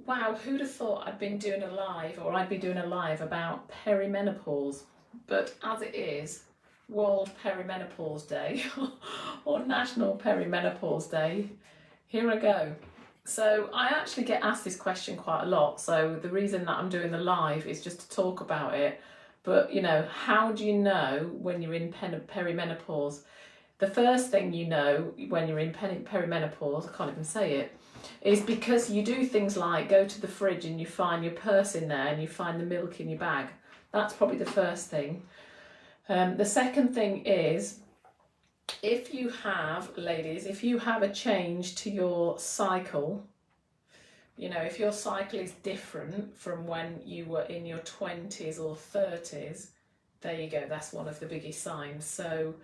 Wow, who'd have thought I'd been doing a live, or I'd be doing a live about perimenopause? But as it is World Perimenopause Day or National Perimenopause Day, here I go. So I actually get asked this question quite a lot. So the reason that I'm doing the live is just to talk about it. But how do you know when you're in perimenopause? The first thing you know when you're in perimenopause, I can't even say it, is because you do things like go to the fridge and you find your purse in there and you find the milk in your bag. That's probably the first thing. The second thing is, if you have, ladies, if you have a change to your cycle, if your cycle is different from when you were in your 20s or 30s, there you go, that's one of the biggest signs. So,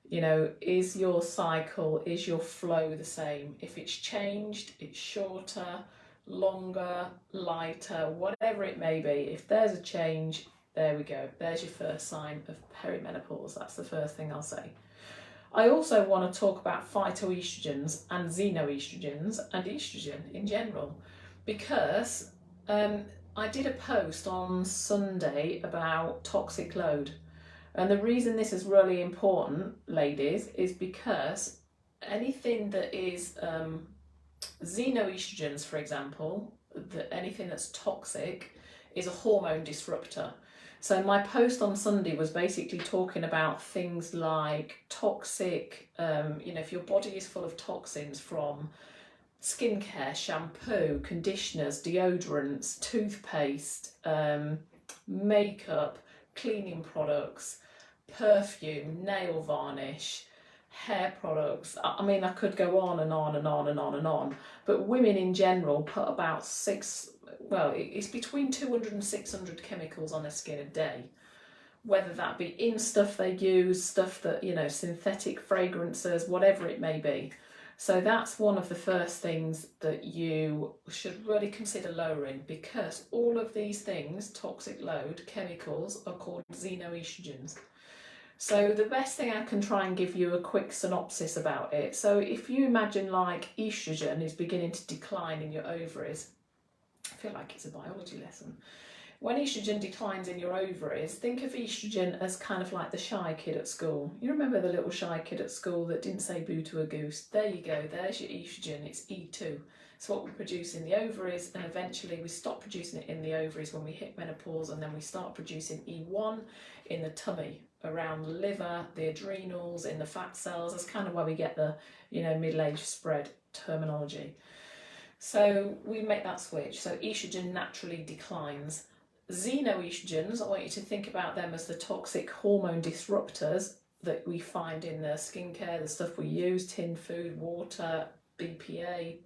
is your cycle, is your flow the same? If it's changed, it's shorter, longer, lighter, whatever it may be, if there's a change, there we go. There's your first sign of perimenopause. That's the first thing I'll say. I also want to talk about phytoestrogens and xenoestrogens and estrogen in general, because I did a post on Sunday about toxic load. And the reason this is really important, ladies, is because anything that is xenoestrogens, for example, anything that's toxic is a hormone disruptor. So my post on Sunday was basically talking about things like toxic, if your body is full of toxins from skincare, shampoo, conditioners, deodorants, toothpaste, makeup, cleaning products, perfume, nail varnish, hair products. I mean, I could go on and on and on and on and on, but women in general put about it's between 200 and 600 chemicals on their skin a day, whether that be in stuff they use, stuff that, synthetic fragrances, whatever it may be. So that's one of the first things that you should really consider lowering, because all of these things, toxic load, chemicals, are called xenoestrogens. So the best thing I can try and give you a quick synopsis about it. So if you imagine like estrogen is beginning to decline in your ovaries, I feel like it's a biology lesson. When estrogen declines in your ovaries, think of estrogen as kind of like the shy kid at school. You remember the little shy kid at school that didn't say boo to a goose? There you go, there's your estrogen, it's E2. It's what we produce in the ovaries, and eventually we stop producing it in the ovaries when we hit menopause, and then we start producing E1 in the tummy, around the liver, the adrenals, in the fat cells. That's kind of where we get the, middle-age spread terminology. So we make that switch. So estrogen naturally declines. Xenoestrogens, I want you to think about them as the toxic hormone disruptors that we find in the skincare, the stuff we use, tin food, water, BPA,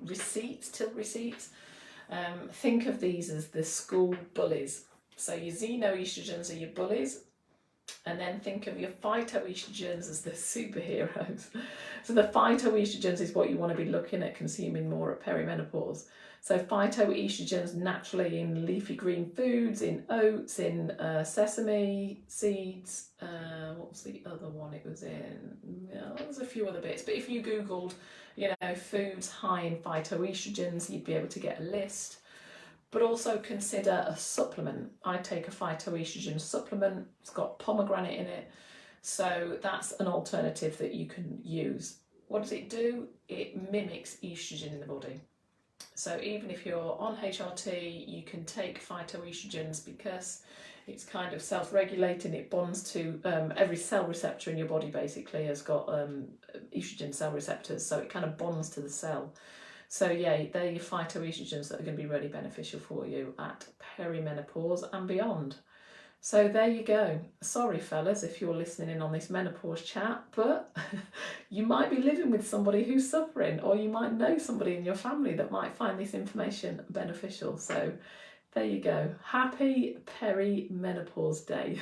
receipts. Think of these as the school bullies. So your xenoestrogens are your bullies, and then think of your phytoestrogens as the superheroes. So the phytoestrogens is what you want to be looking at consuming more at perimenopause. So phytoestrogens naturally in leafy green foods, in oats, in sesame seeds. What was the other one it was in? There's a few other bits. But if you Googled, foods high in phytoestrogens, you'd be able to get a list. But also consider a supplement. I take a phytoestrogen supplement. It's got pomegranate in it. So that's an alternative that you can use. What does it do? It mimics estrogen in the body. So even if you're on HRT, you can take phytoestrogens because it's kind of self-regulating. It bonds to every cell receptor in your body basically has got estrogen cell receptors. So it kind of bonds to the cell. So yeah, they're your phytoestrogens that are going to be really beneficial for you at perimenopause and beyond. So there you go. Sorry fellas if you're listening in on this menopause chat, but you might be living with somebody who's suffering, or you might know somebody in your family that might find this information beneficial. So there you go. Happy Perimenopause Day.